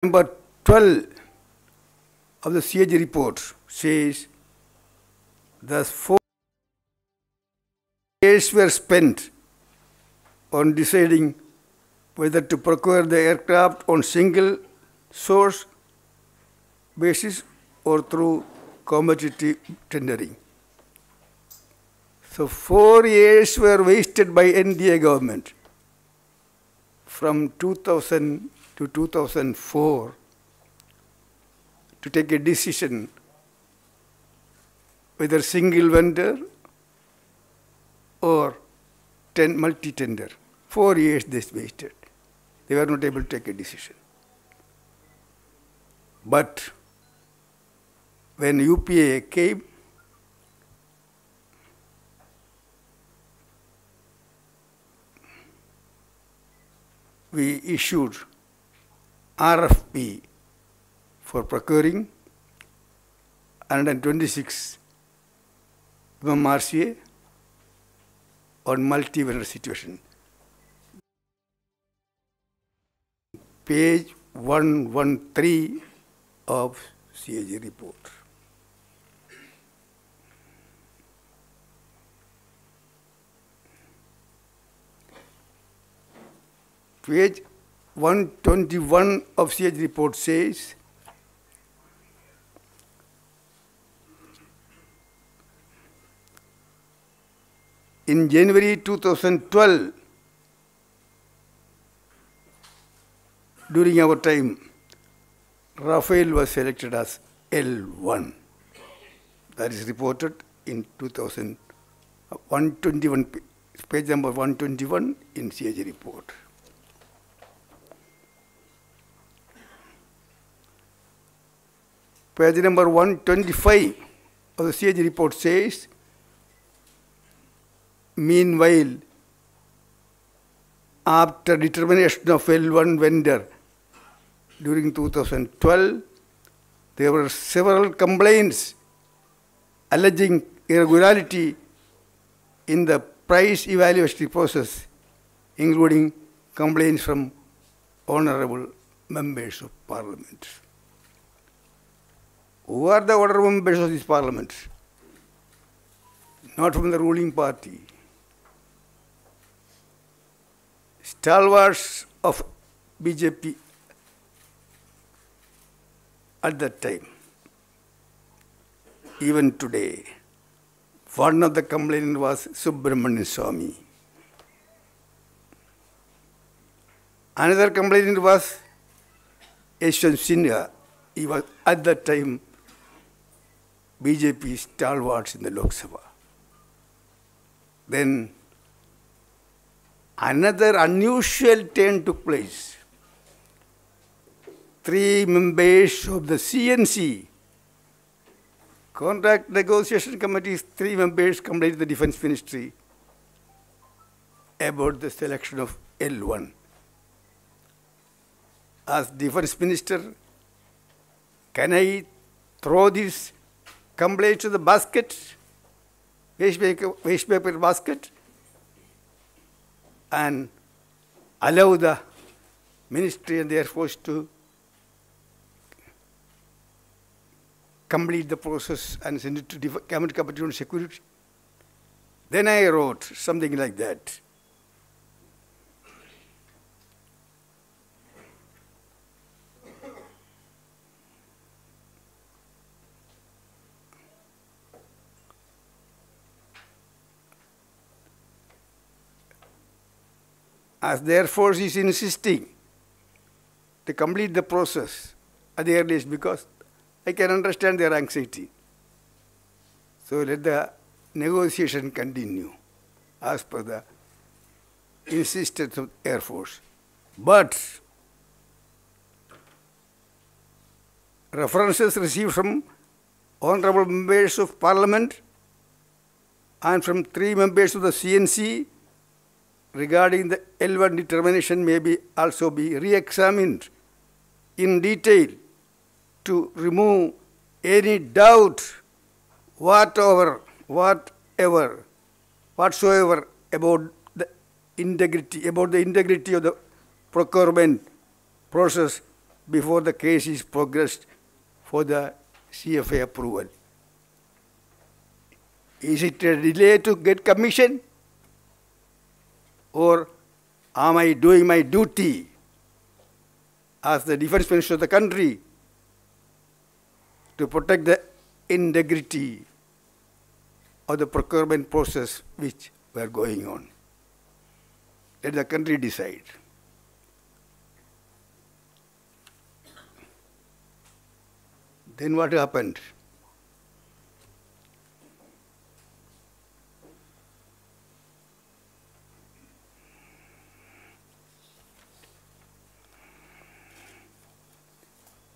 Number 12 of the CAG report says, thus 4 years were spent on deciding whether to procure the aircraft on single source basis or through competitive tendering. So 4 years were wasted by NDA government from 2000 to 2004 to take a decision whether single vendor or multi-tender. 4 years they wasted. They were not able to take a decision. But when UPA came, we issued RFP for procuring 126 MMRCA on multi-vendor situation. Page 113 of CAG report. Page 121 of CAG report says, in January 2012, during our time, Rafael was selected as L1. That is reported in 121, page number 121 in CAG report. Page number 125 of the CAG report says, meanwhile, after determination of L1 vendor during 2012, there were several complaints alleging irregularity in the price evaluation process, including complaints from honorable members of parliament. Who are the honorable members of this parliament? Not from the ruling party. Stalwarts of BJP at that time. Even today, one of the complainants was Subramanian Swamy. Another complainant was Yashwant Sinha. He was at that time BJP stalwarts in the Lok Sabha. Then another unusual turn took place. 3 members of the CNC, Contract Negotiation Committee's 3 members complained to the Defence Ministry about the selection of L1. As Defence Minister, can I throw this complaint to the basket, waste paper basket, and allow the Ministry and the Air Force to complete the process and send it to Cabinet Committee on Security? Then I wrote something like that. As the Air Force is insisting to complete the process at the earliest, because I can understand their anxiety. So let the negotiation continue as per the insistence of the Air Force. But references received from honorable members of Parliament and from 3 members of the CNC regarding the L1 determination may also be re-examined in detail to remove any doubt whatsoever about the integrity of the procurement process before the case is progressed for the CFA approval. Is it a delay to get commission? Or am I doing my duty as the defense minister of the country to protect the integrity of the procurement process which were going on? Let the country decide. Then what happened?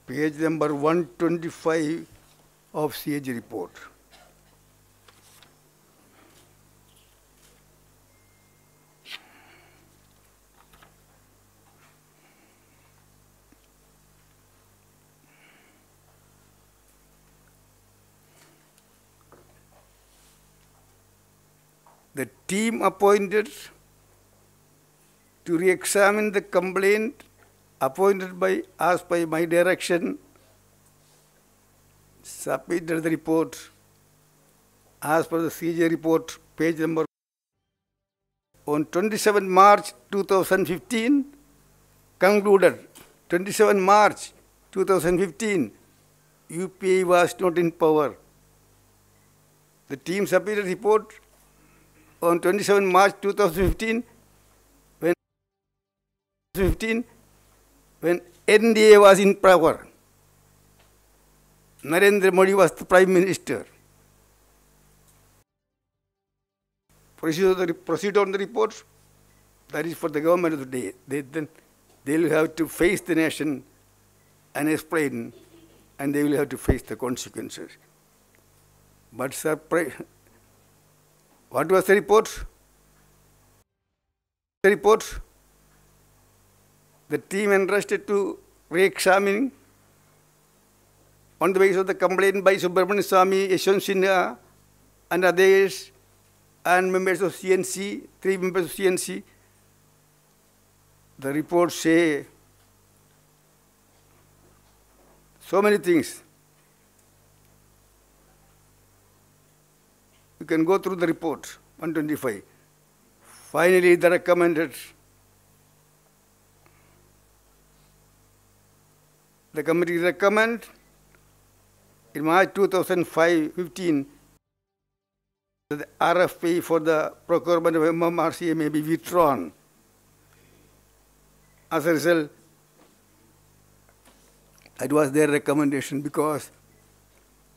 Page number 125 of CAG report. The team appointed to re-examine the complaint appointed as by my direction submitted the report as per the CJ report, page number. On 27 March 2015, concluded 27 March 2015, UPA was not in power. The team submitted report on 27 March 2015 when NDA was in power. Narendra Modi was the Prime Minister. Proceed on the report. That is for the government of the day. They will have to face the nation and explain, and they will have to face the consequences. But surprise, what was the report? The report, the team entrusted to re-examine on the basis of the complaint by Subramanian Swamy, Yashwant Sinha, and others, and members of CNC, 3 members of CNC. The report say so many things. You can go through the report, 125. Finally, the recommended. The committee recommend in March 2015 that the RFP for the procurement of MMRCA may be withdrawn. As a result, it was their recommendation because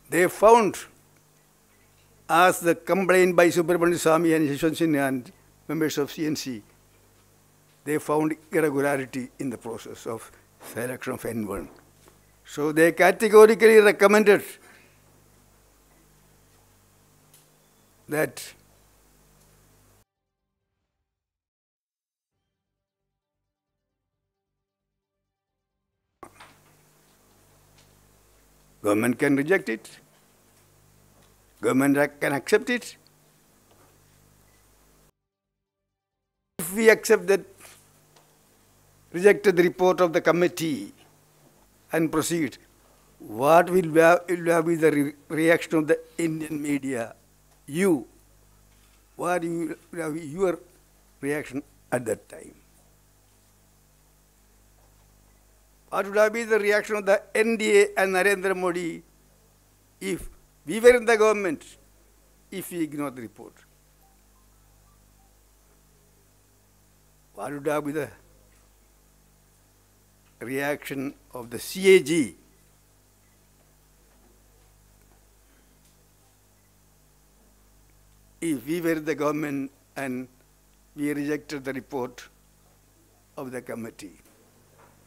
they found, as the complaint by Subramanian Swamy and Yashwant Sinha and members of CNC, they found irregularity in the process of selection of N1. So they categorically recommended that government can reject it, government can accept it. If we accept that, rejected the report of the committee and proceed, what will be the reaction of the Indian media? What will be your reaction at that time? What would be the reaction of the NDA and Narendra Modi if we were in the government, if we ignore the report? What would be the reaction of the CAG? If we were the government and we rejected the report of the committee.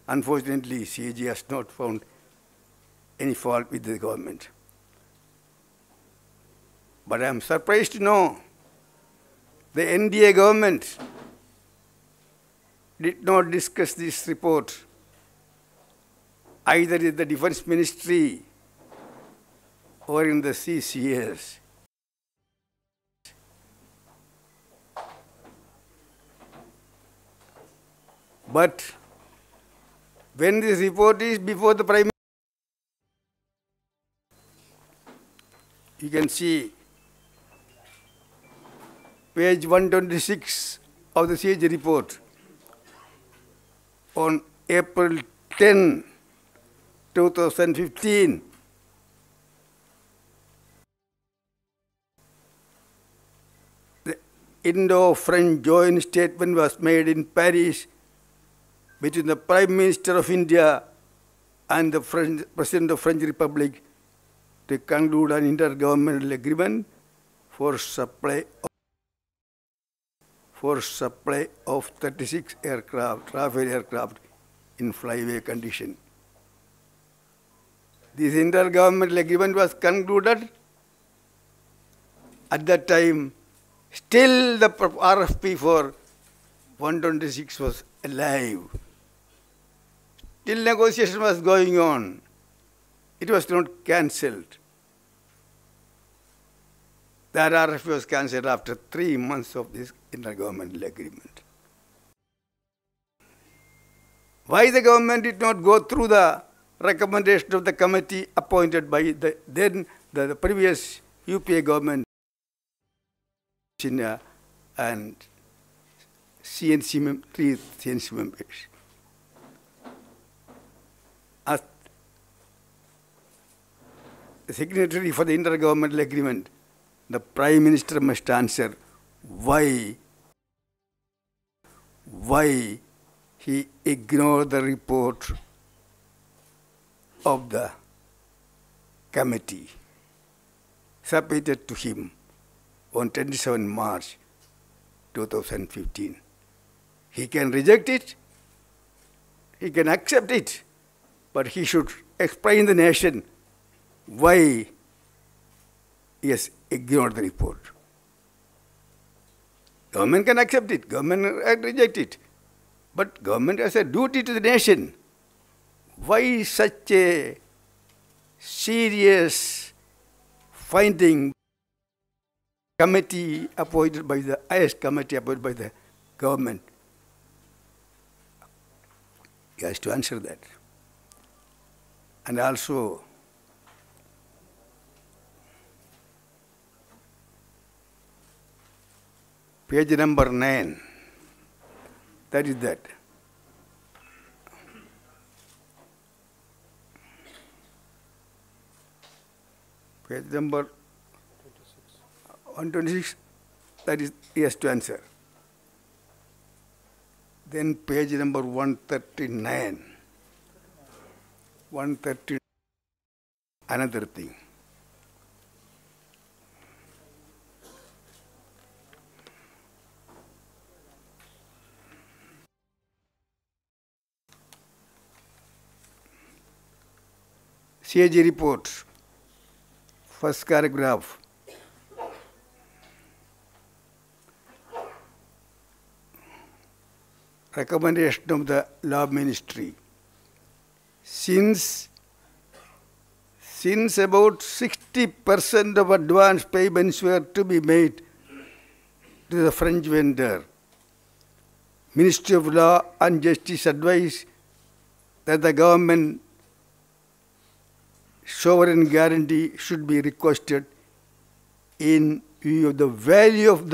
Unfortunately, CAG has not found any fault with the government. But I am surprised to know the NDA government did not discuss this report either in the Defense Ministry or in the CCS. But When this report is before the Prime Minister, you can see page 126 of the CAG report on April 10, 2015. The Indo-French joint statement was made in Paris between the Prime Minister of India and the President of the French Republic to conclude an intergovernmental agreement for supply of 36 aircraft, Rafale aircraft in flyaway condition. This intergovernmental agreement was concluded. At that time, still the RFP for 126 was alive. Still negotiation was going on. It was not cancelled. That RFP was cancelled after 3 months of this intergovernmental agreement. Why the government did not go through the recommendation of the committee appointed by the previous UPA government and three CNC members? As the signatory for the intergovernmental agreement, the Prime Minister must answer why he ignored the report of the committee submitted to him on 27 March 2015. He can reject it, he can accept it, but he should explain the nation why he has ignored the report. Government can accept it, government can reject it, but government has a duty to the nation. Why such a serious finding committee appointed by the highest committee appointed by the government? He has to answer that. And also, page number 9, that is that. Page number 126, that is, he has to answer. Then page number 139, another thing. CAG report, first paragraph. Recommendation of the Law Ministry. Since about 60% of advance payments were to be made to the French vendor, Ministry of Law and Justice advised that the government sovereign guarantee should be requested in view of the value of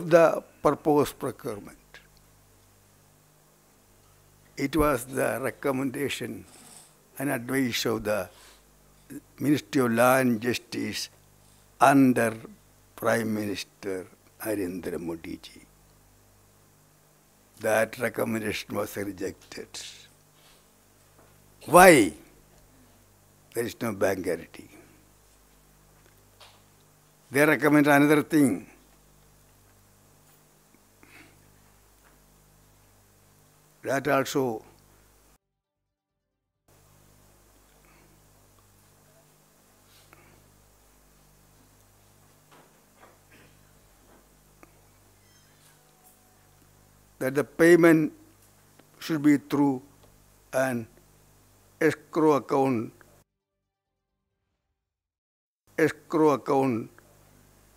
the proposed procurement. It was the recommendation and advice of the Ministry of Law and Justice under Prime Minister Narendra Modi ji. That recommendation was rejected. Why? There is no bank guarantee. They recommend another thing. That also that the payment should be through an escrow account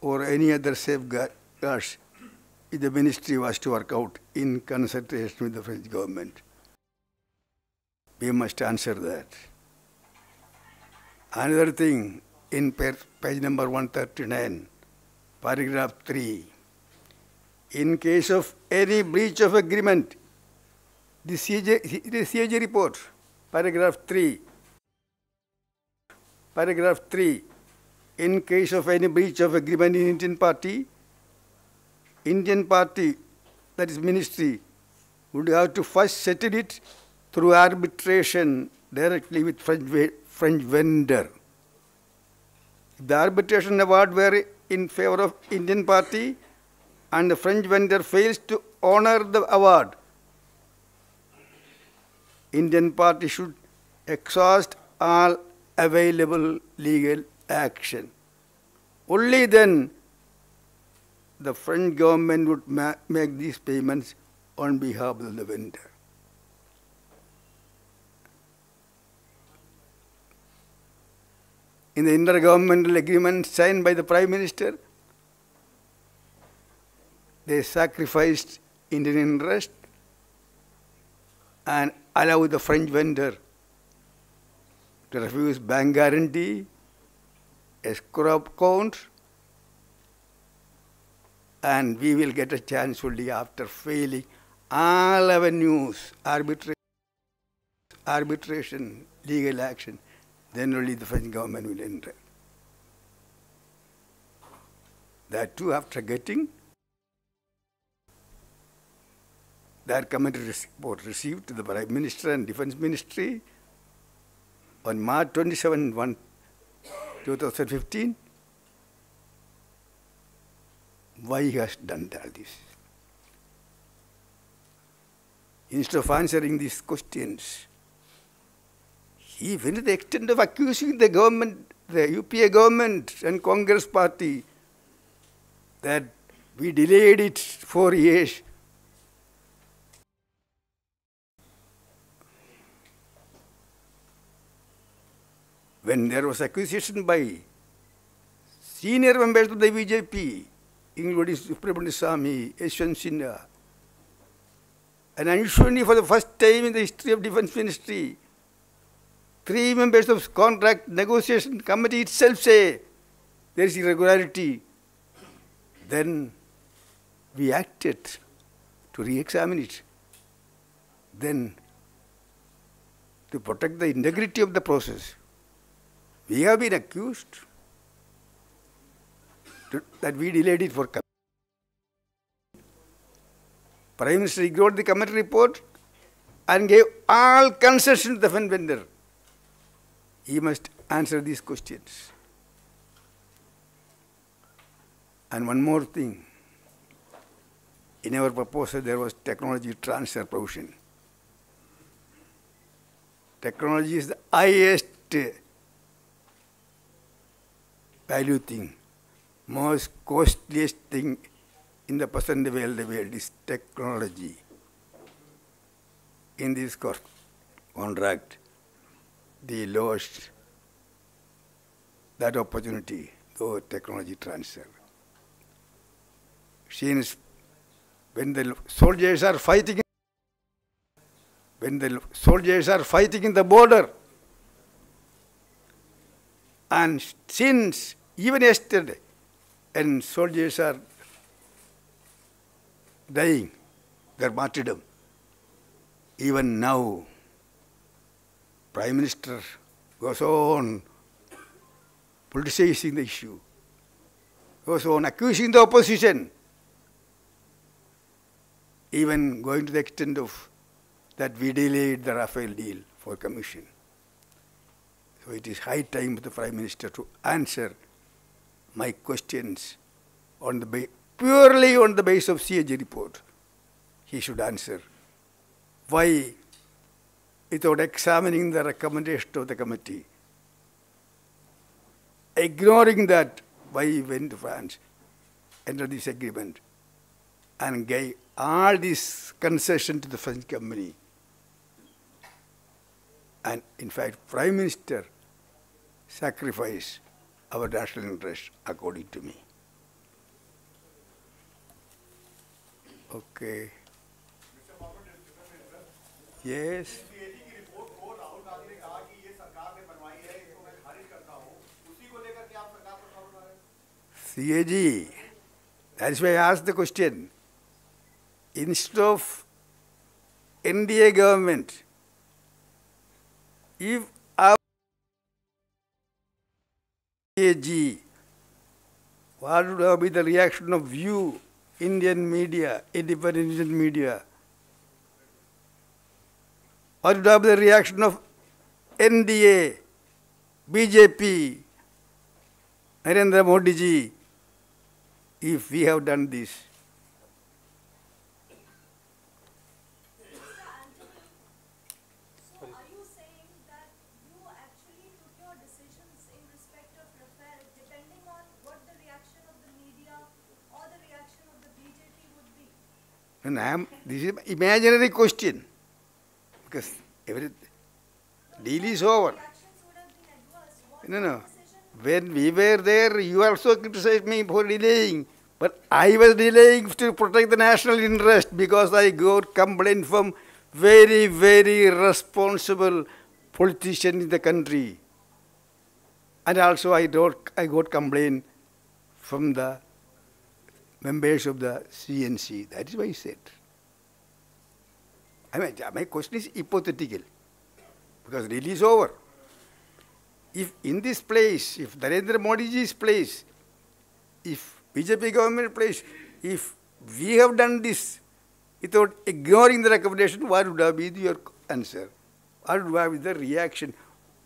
or any other safeguards the ministry was to work out in consultation with the French government. We must answer that. Another thing, in page number 139, paragraph 3, in case of any breach of agreement, the CAG report, paragraph 3, in case of any breach of agreement in Indian party, that is ministry, would have to first settle it through arbitration directly with French vendor. If the arbitration award were in favor of Indian party and the French vendor fails to honor the award, Indian party should exhaust all available legal action. Only then the French government would make these payments on behalf of the vendor. In the intergovernmental agreement signed by the Prime Minister, they sacrificed Indian interest and allowed the French vendor to refuse bank guarantee, escrow account, and we will get a chance only after failing all avenues, arbitration, legal action. Then only the French government will enter. That too after getting that committee report received to the Prime Minister and Defence Ministry on March 27, 2015. Why he has done all this? Instead of answering these questions, he went to the extent of accusing the government, the UPA government and Congress party, that we delayed it 4 years. When there was accusation by senior members of the BJP, including Subrahmanya Swamy, Yashwant Sinha, and unusually for the first time in the history of Defence Ministry, 3 members of contract negotiation committee itself say there is irregularity. Then we acted to re-examine it. Then to protect the integrity of the process, we have been accused that we delayed it for committee. Prime Minister ignored the committee report and gave all concession to the vendor. He must answer these questions. And one more thing. In our proposal, there was technology transfer provision. Technology is the highest value thing, most costliest thing in the present world is technology. In this contract, they lost that opportunity through technology transfer. Since when the soldiers are fighting in the border, and since even yesterday, and soldiers are dying, their martyrdom, even now, Prime Minister goes on politicizing the issue, goes on accusing the opposition, even going to the extent of that we delayed the Rafael deal for commission. So it is high time for the Prime Minister to answer my questions on the purely on the basis of CAG report. He should answer why, without examining the recommendation of the committee, ignoring that, why he went to France, entered this agreement, and gave all this concession to the French company. And in fact, Prime Minister sacrificed our national interest, according to me. Okay. Yes. CAG की report को राहुल गांधी ने कहा कि ये सरकार ने बनवाई है, इसको मैं खारिज करता हूं, उसी को लेकर के आप सरकार पर सवाल उठा रहे हैं। CAG. That's why I asked the question. Instead of NDA government, if our CAG, what would be the reaction of you, Indian media, independent Indian media? What would be the reaction of NDA, BJP, Narendra Modi ji, if we have done this? Mr. Antony, so are you saying that you actually took your decisions in respect of Rafale depending on what the reaction of the media or the reaction of the BJP would be? And this is an imaginary question. Because deal is over. Reactions would have been adverse. What No, was no. the decision? When we were there, you also criticized me for delaying. But I was delaying to protect the national interest because I got complaint from very, very responsible politicians in the country. And also I got complaint from the members of the CNC. That is why I said. I mean, my question is hypothetical because deal is over. If in this place, if Narendra Modi's place, if BJP government place, if we have done this without ignoring the recommendation, what would have been your answer? What would have been the reaction?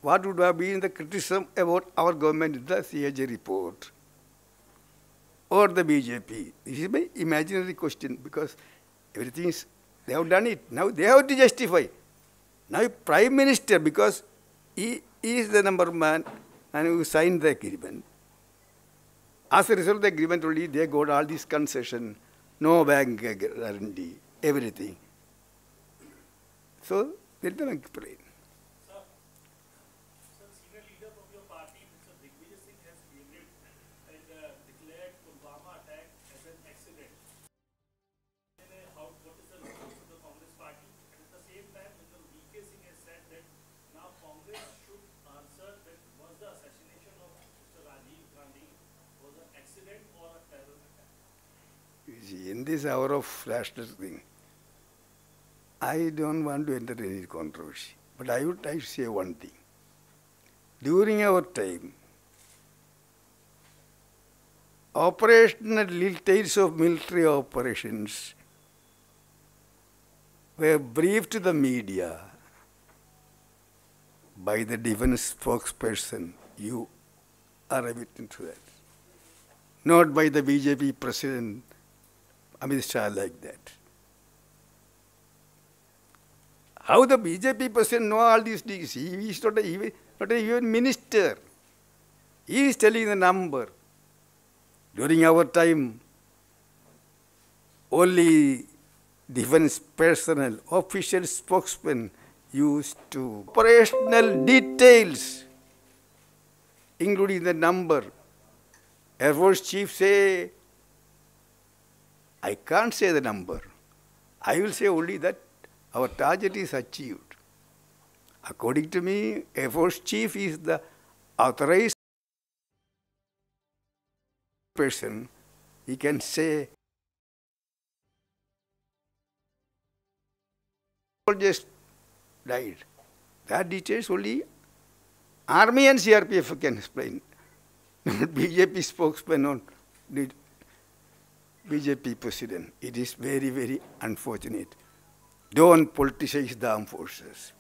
What would have been the criticism about our government in the CAG report? Or the BJP? This is my imaginary question because everything is, they have done it. Now they have to justify. Now Prime Minister, because he is the number man and who signed the agreement. As a result of the agreement only, they got all these concession, no bank guarantee, everything. So let them explain. Sir, senior leader from your party, Mr. Digvijay Singh, has blamed and declared Pulwama attack as an accident. What is the response of the Congress party? And at the same time, Mr. VK Singh has said that now Congress should answer that was the assassination of Mr. Rajiv Gandhi was an accident or a terror attack. You see, in this hour of national thing, I don't want to enter any controversy. But I would like to say one thing. During our time, operational details of military operations were briefed to the media by the defense spokesperson. You are a witness to that. Not by the BJP president, Amit Shah, like that. How the BJP president know all these things? He is not even minister. He is telling the number. During our time, only defense personnel, official spokesmen used to operational details, including the number. Air Force Chief say, I can't say the number. I will say only that our target is achieved. According to me, Air Force Chief is the authorized person. He can say, just died. That details only Army and CRPF can explain. Not BJP spokesman or BJP president. It is very, very unfortunate. Don't politicize the armed forces.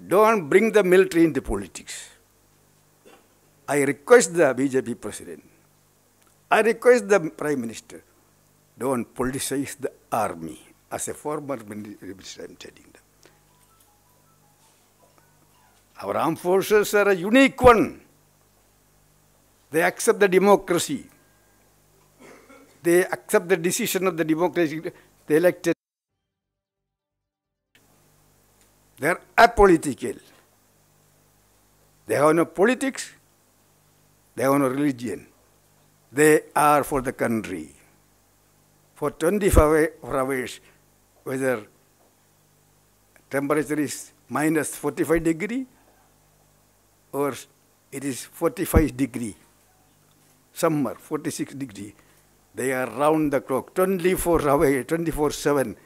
Don't bring the military into politics. I request the BJP president. I request the Prime Minister. Don't politicize the army. As a former minister, I am telling them. Our armed forces are a unique one. They accept the democracy. They accept the decision of the democracy. They elected. They are apolitical. They have no politics. They have no religion. They are for the country. for 24 hours, whether temperature is minus 45 degree or it is 45 degree, summer 46 degree. They are round the clock, 24 hours, 24/7.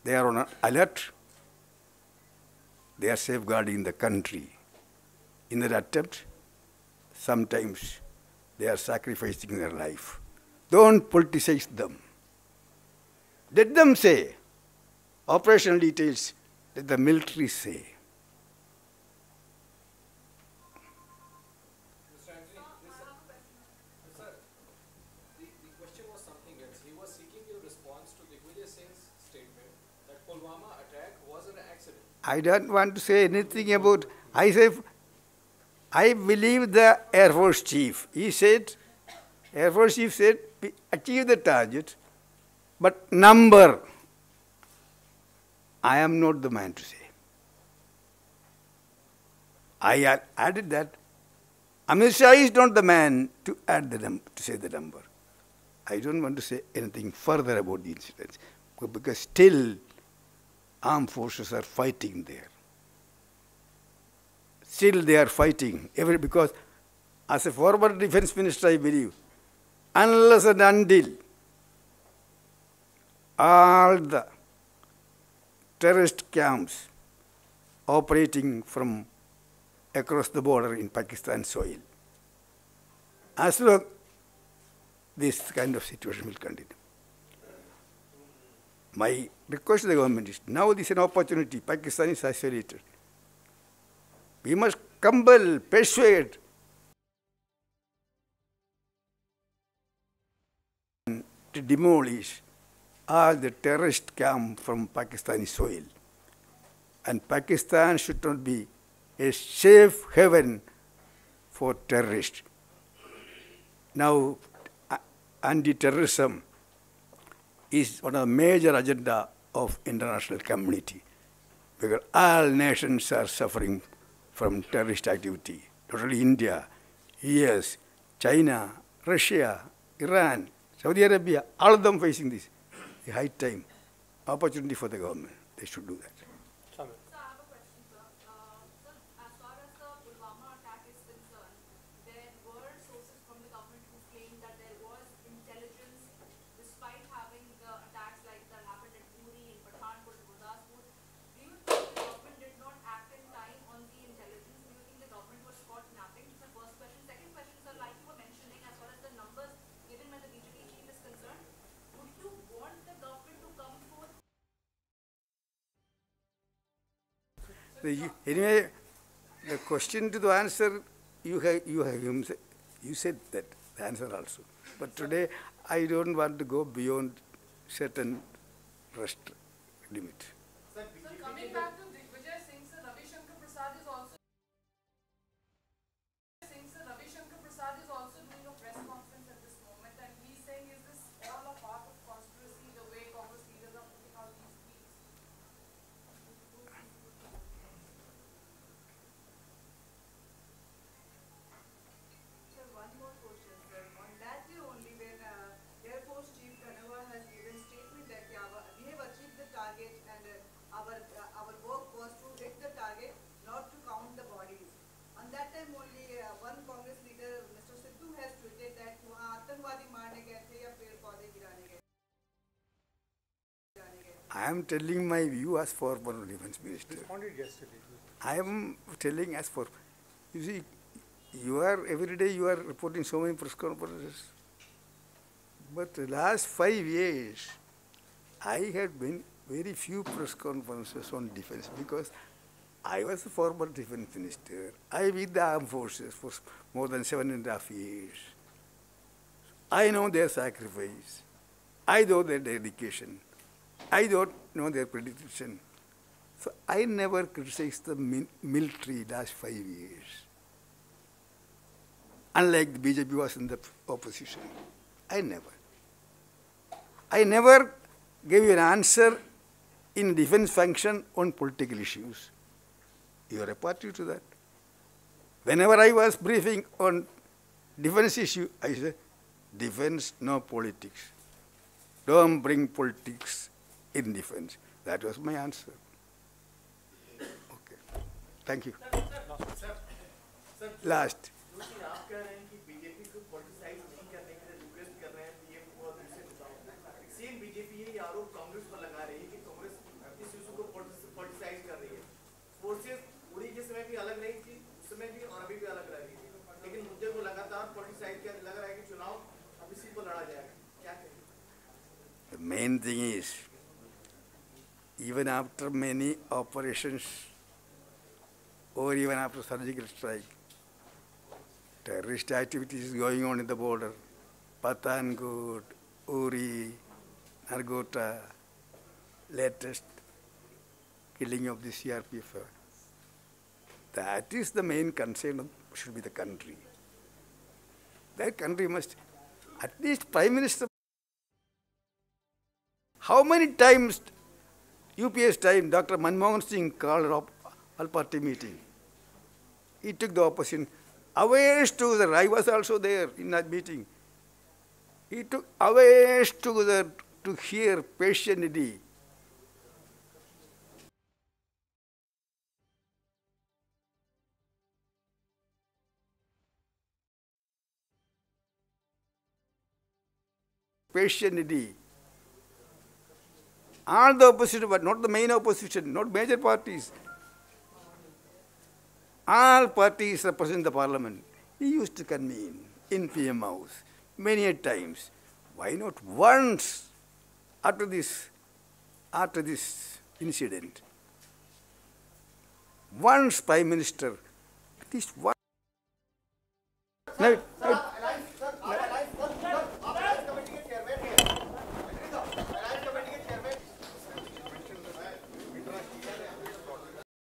They are on alert. They are safeguarding the country. In that attempt, sometimes they are sacrificing their life. Don't politicize them. Let them say. Operational details, let the military say. Mr. Antony, sir, the question was something else. He was seeking your response to Digvijay Singh's statement that Pulwama attack was an accident. I don't want to say anything about, I believe the Air Force Chief. He said, Air Force Chief said, we achieved the target, but number, I am not the man to say. I added that Amit Shah is not the man to add to say the number. I don't want to say anything further about the incidents because still armed forces are fighting there. Still they are fighting because as a former defense minister I believe unless and until all the terrorist camps operating from across the border in Pakistan soil. As long this kind of situation will continue. My request to the government is, now this is an opportunity, Pakistan is isolated. We must compel, persuade to demolish all the terrorist camp from Pakistani soil. And Pakistan should not be a safe haven for terrorists. Now, anti-terrorism is one of the major agenda of international community because all nations are suffering from terrorist activity. Not only India, US, China, Russia, Iran, Saudi Arabia, all of them facing this. A high time, opportunity for the government. They should do that. Sir, I have a question, sir. Sir, as far as the Pulwama attack is concerned, there were sources from the government who claimed that there was intelligence, despite having the attacks like that happened at Puri, in Pathankot, Gurdaspur. Do you think the government did not act in time on the intelligence? Do you think the government was caught napping? That's the first question. Second question, sir, like you were mentioning, as far as the numbers given by the BJP chief is concerned, would you want the government to come forth? Anyway, the question to the answer, you said that, the answer also. But today, I don't want to go beyond certain rest limit. Sir, coming back to Digvijay Singh, sir, Ravi Shankar Prasad is also doing a press conference at this moment, and he's saying, is this all a part of conspiracy, the way Congress leaders are putting out these tweets? Sir, one more question, sir. On that day only, when Air Force Chief Dhanawal has given statement that we have achieved the target and our work was to hit the target, not to count the bodies. On that time only, one Congress leader, Mr. Sidhu, has tweeted that वहाँ आतंकवादी मारने गए थे या पेड़ पौधे गिराने गए. I am telling my view as former defense minister. I am telling as for, you see, every day you are reporting so many press conferences. But the last 5 years, I had been very few press conferences on defense because I was a former defense minister. I with the armed forces for more than 7.5 years. I know their sacrifice. I know their dedication. I don't know their prediction. So I never criticized the military last 5 years. Unlike the BJP was in the opposition. I never gave you an answer in defense function on political issues. You are a party to that. Whenever I was briefing on defense issue, I said, defense, no politics. Don't bring politics in defense. That was my answer. Okay. Thank you. Last. क्योंकि आप कह रहे हैं कि BJP को politicise नहीं करने के लिए रिक्वेस्ट कर रहे हैं पीएम को और दूसरे नेताओं को। सेम बीजेपी ये आरोप कांग्रेस पर लगा रही है कि कांग्रेस इस इशू को पॉलिटिसाइज कर रही है। फोर्सेस उड़ी के समय भी अलग रही थी, उस समय भी और अभी भी अलग रह रही थी, लेकिन मुद्दे को लगातार पॉलिटिसाइज किया लग रहा है कि चुनाव अब इसी को लड़ा जाएगा। क्या कहेंगे? The main thing is, even after many operations or even after surgical strike, terrorist activities is going on in the border. Pathankot, Uri, Nargota, latest killing of the CRPF. That is the main concern of should be the country. That country must, at least Prime Minister. How many times, UPS time, Dr. Manmohan Singh called up all-party meeting. He took the opposition aways together. I was also there in that meeting. He took aways together to hear patiently. Patiently. All the opposition, but not the main opposition, not major parties. All parties represent the parliament. He used to convene in PM House many a times. Why not once after this incident? Once Prime Minister, at least one.